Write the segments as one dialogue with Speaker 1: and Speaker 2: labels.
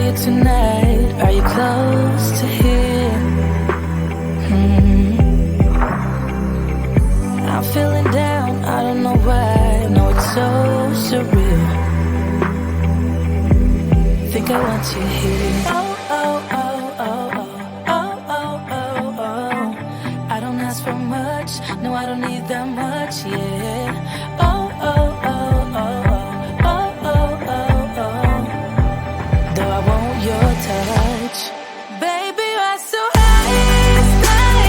Speaker 1: you tonight? Are you close to here? I'm feeling down, I don't know why. No, it's so surreal. Think I want you here. Oh, oh, oh, oh, oh, oh, oh, oh, oh. I don't ask for much, no, I don't need that much, yeah. Oh, oh, oh, oh, oh, oh, oh, oh, oh. Though I want your touch, baby, you're so high, stay.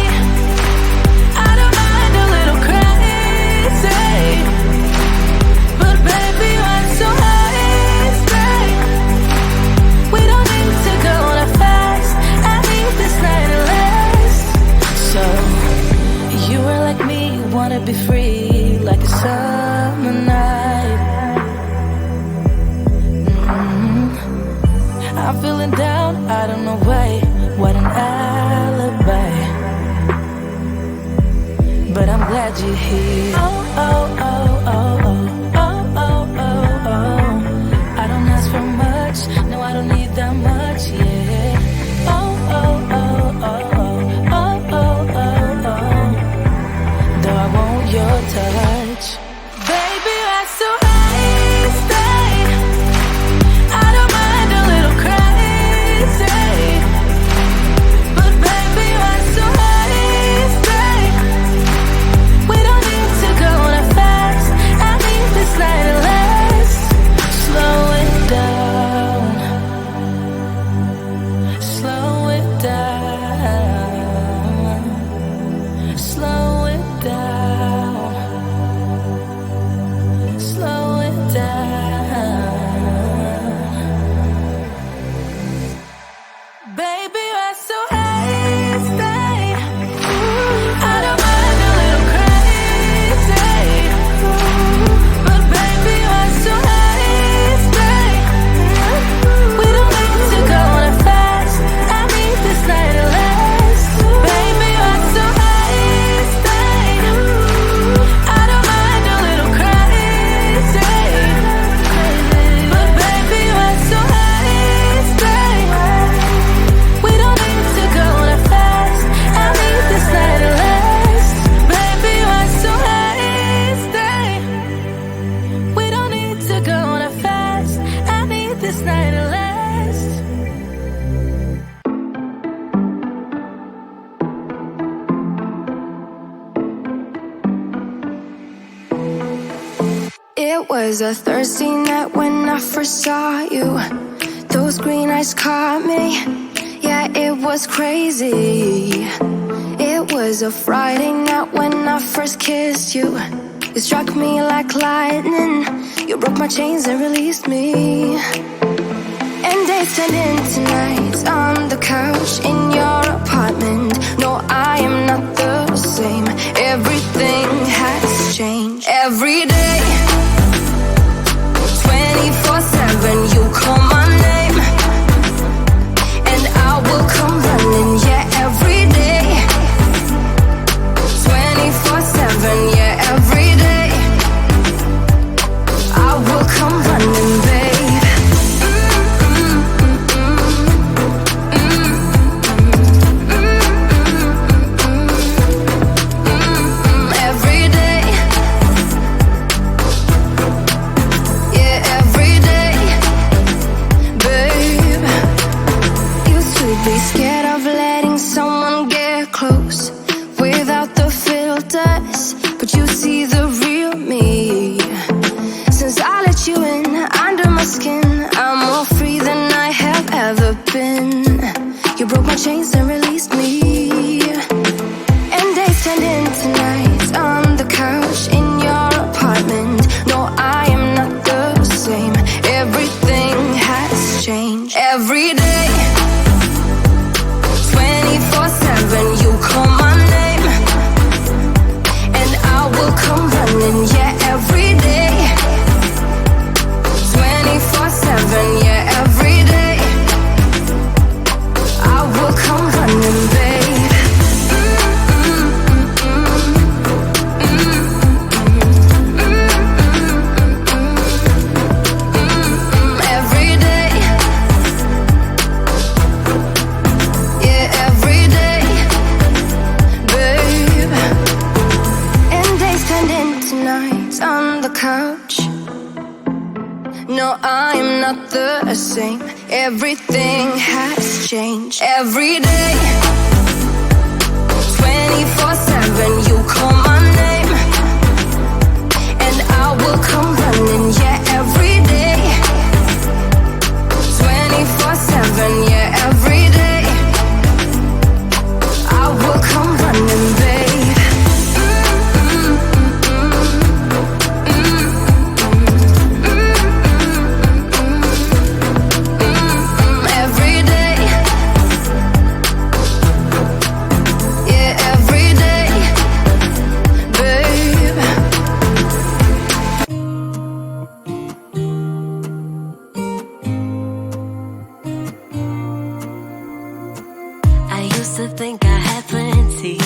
Speaker 1: I don't mind a little crazy, but baby, you're so high, stay. We don't need to go that fast. I need this night to last. So you were like me, wanna be free, like a summer night. I'm feeling down, I don't know why. What an alibi. But I'm glad you're here. Oh, oh, oh, oh, oh, oh, oh, oh, oh. I don't ask for much, no, I don't need that much, yeah. Oh, oh, oh, oh, oh, oh, oh, oh, oh. Though I want your touch, baby, you're so high, stay. I don't mind a little crazy, but baby, you're so high, stay. We don't need to go that fast. I need this night to last. Slow it down, slow it down, slow it down, slow it down. Baby, you're so high, stay. I don't mind a little crazy, but baby, you're so high, stay. We don't need to go that fast. I need this night to last. Baby, you're so high, stay. I don't mind a little crazy, but baby, you're so high, stay. We don't need to go that fast. I need this night to last. Baby, you're so high, stay. We don't need to go that fast. I need this night to last.
Speaker 2: It was a Thursday night when I first saw you. Those green eyes caught me. Yeah, it was crazy. It was a Friday night when I first kissed you. You struck me like lightning. You broke my chains and released me. And days turned into nights on the couch in your apartment. No, I am not the same. Everything has changed. Every day, 24/7, you call my name, and I will come running. Yeah, every day, 24/7. Yeah, every day, I will come running, babe. Every day, yeah, every day, babe. Used to be scared of letting someone get close without the filters, but you see the real me. Since I let you in under my skin, I'm more free than I have ever been. You broke my chains and released me. And days turned into nights on the couch in your apartment. No, I am not the same. Everything has changed. Every day, 24/7, you call my name, and I will come running. Yeah, every day, 24/7. Yeah, every day, I will come running, babe. Every day, Everything has changed. Every day, 24/7, you call my name, and I will come running. Yeah, every day, 24/7. Yeah, every day, I will come running, babe. Every day, yeah, every day, babe.
Speaker 3: I used to think I had plenty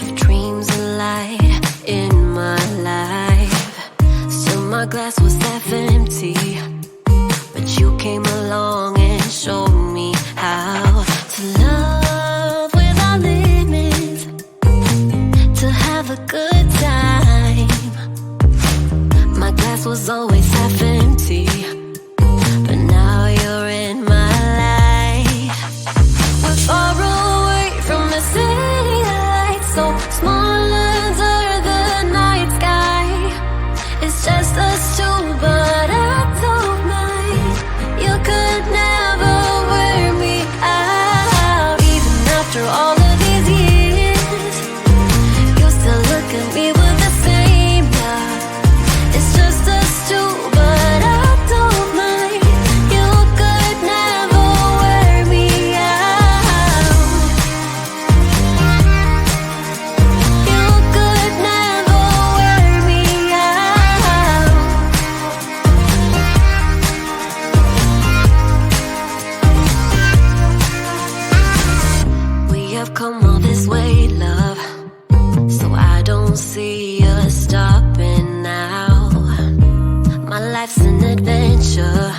Speaker 3: of dreams and light in my life. Still my glass was half empty, but you came along and showed me how to love without limits, to have a good time. My glass was always half empty, but now you're in my life. We're far away from the city lights, so small under the night sky. It's just us two, but I don't mind. You could never wear me out. Even after all of these years, you still look at me with the same love. It's just us two, but I don't mind. You could never wear me out. You could never wear me out. We have come all this way, love, so I don't see us stopping now. My life's an adventure,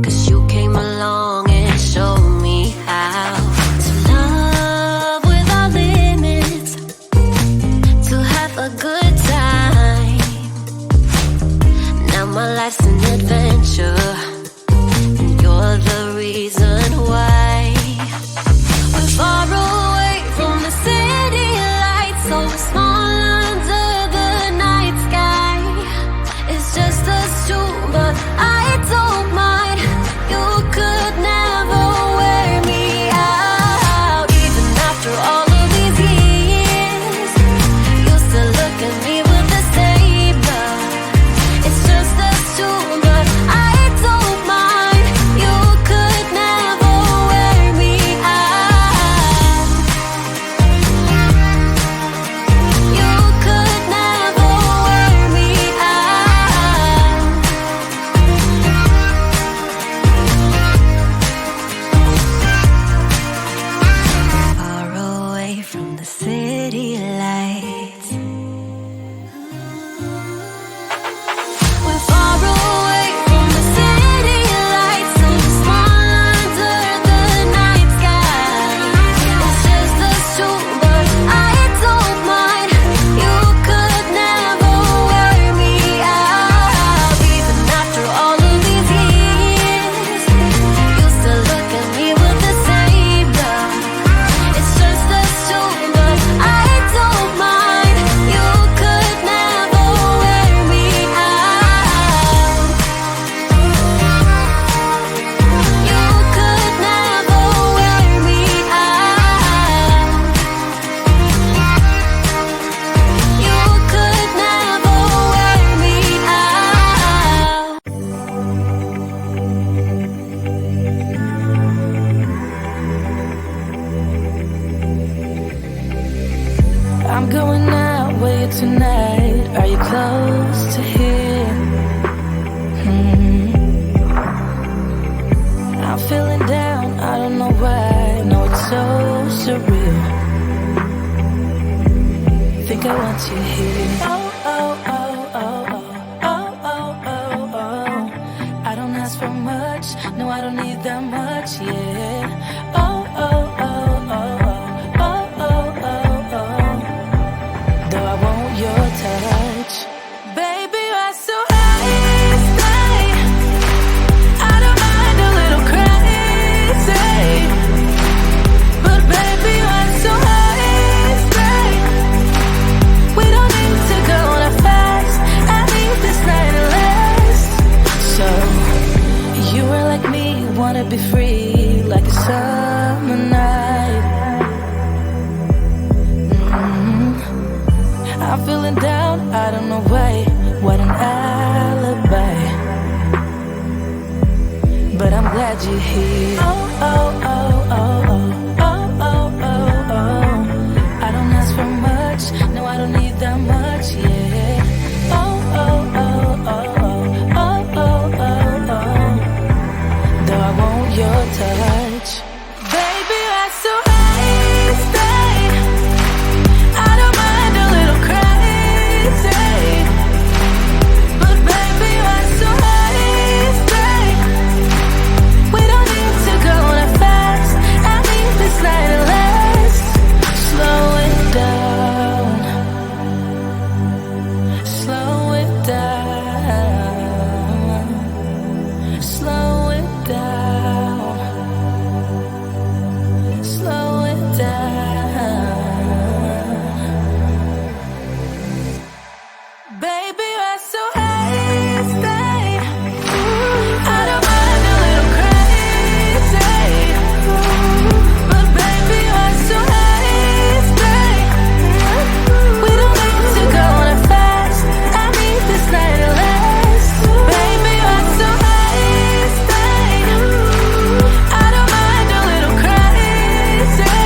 Speaker 3: 'cause you came along and showed me how to love without limits, to have a good time. Now my life's an adventure, and you're the reason why. We're far away from the city lights, so small under the night sky. It's just us two, but I don't mind. You could never wear me out. Even after all of these years, you still look at me with the same love. It's just us two, but I don't mind. You could never wear me out. You could never wear me out. Far away from the city lights. We're far away from the city lights, so small under the night sky. It's just us two, but I don't mind. You could never wear me out. Even after all of these years, you still look at me with the same love. It's just us two, but I don't mind. You could never wear me out. You could never wear me out. You could never wear me out.
Speaker 1: I'm going out with you tonight. Are you close to here? I'm feeling down, I don't know why. No, it's so surreal. Think I want you here. Oh, oh, oh, oh, oh, oh, oh, oh, oh. I don't ask for much, no, I don't need that much, yeah. Oh, oh, oh, oh, oh, oh, oh, oh, oh. Though I want your touch, baby, you're so high, stay out of my wanna be free like a summer night. I'm feeling down, I don't know why. What an alibi. But I'm glad you're here. Oh, oh, oh, oh, oh, oh, oh, oh, oh. I don't ask for much, no, I don't need that much, yeah. Oh, oh, oh, oh, oh, oh, oh, oh, oh. Though I want your touch. Baby, that's so hasty. I don't mind a little crazy. But baby, that's so hasty. We don't need to go that fast. I need this night to last. Slow it down. Slow it down. Slow it down. Slow it down. Baby, you're so hasty. I don't mind a little crazy. But baby, you're so hasty. We don't need to go that fast. I need this night to last. Baby, you're so hasty. I don't mind a little crazy.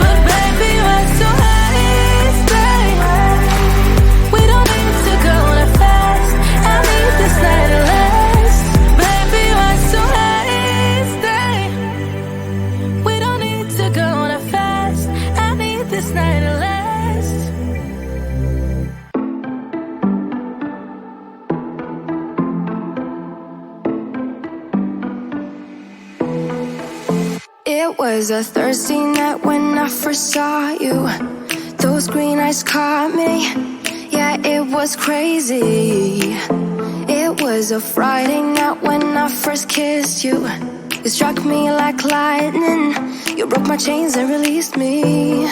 Speaker 1: But baby, you're so hasty. We don't need to go that fast. I need this night to last. Baby, you're so hasty. We don't need to go that fast. I need this night to last.
Speaker 2: It was a Thursday night when I first saw you. Those green eyes caught me. Yeah, it was crazy. It was a Friday night when I first kissed you. You struck me like lightning. You broke my chains and released me.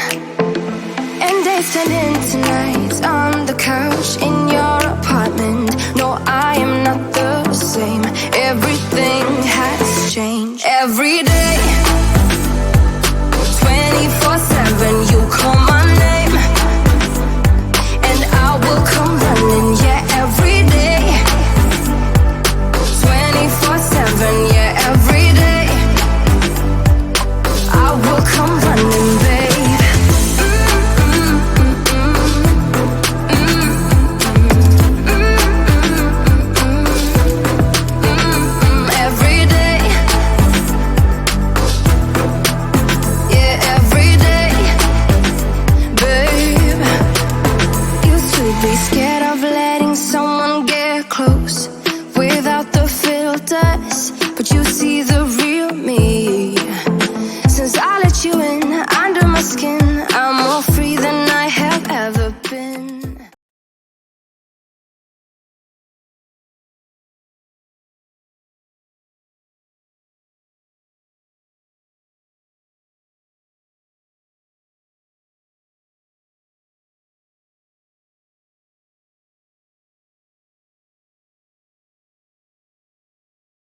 Speaker 2: And days turned into nights on the couch in your apartment. No, I am not the same. Everything has changed. Every day, 24/7, you call my name, and I will come running. Yeah, every day, 24/7. Yeah, every day, I will come running, babe. Every day, yeah, every day, babe. Used to be scared of letting someone get close without the filters, but you see the real me. Since I let you in under my skin,